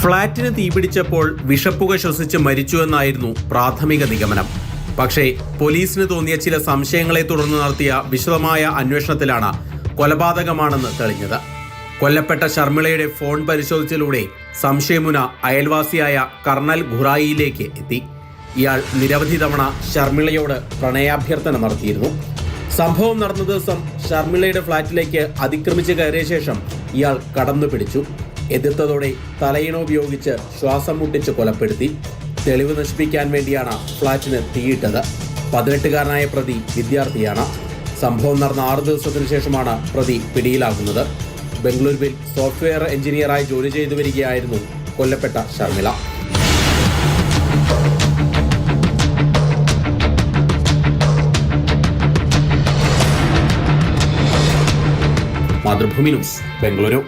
ഫ്ളാറ്റിന് തീപിടിച്ചപ്പോൾ വിഷപ്പുക ശ്വസിച്ച് മരിച്ചുവെന്നായിരുന്നു പ്രാഥമിക നിഗമനം. പക്ഷേ പോലീസിന് തോന്നിയ ചില സംശയങ്ങളെ തുടർന്ന് നടത്തിയ വിശദമായ അന്വേഷണത്തിലാണ് കൊലപാതകമാണെന്ന് തെളിഞ്ഞത്. കൊല്ലപ്പെട്ട ഷർമിളയുടെ ഫോൺ പരിശോധിച്ചതിലൂടെ സംശയമുന അയൽവാസിയായ കർണൽ ഖുറായിയിലേക്ക് എത്തി. ഇയാൾ നിരവധി തവണ ഷർമിളയോട് പ്രണയാഭ്യർത്ഥന നടത്തിയിരുന്നു. സംഭവം നടന്ന ദിവസം ഷർമിളയുടെ ഫ്ളാറ്റിലേക്ക് അതിക്രമിച്ച് കയറിയ ശേഷം ഇയാൾ കടന്നു പിടിച്ചു. എതിർത്തതോടെ തലയിണ ഉപയോഗിച്ച് ശ്വാസം മുട്ടിച്ച് കൊലപ്പെടുത്തി. തെളിവ് നശിപ്പിക്കാൻ വേണ്ടിയാണ് ഫ്ളാറ്റിന് തീയിട്ടത്. 18കാരനായ പ്രതി വിദ്യാർത്ഥിയാണ്. സംഭവം നടന്ന 6 ദിവസത്തിനു ശേഷമാണ് പ്രതി പിടിയിലാകുന്നത്. ബംഗളൂരുവിൽ സോഫ്റ്റ്വെയർ എഞ്ചിനീയറായി ജോലി ചെയ്തു വരികയായിരുന്നു കൊല്ലപ്പെട്ട ഷർമിള. മാതൃഭൂമി ന്യൂസ്, ബംഗളൂരു.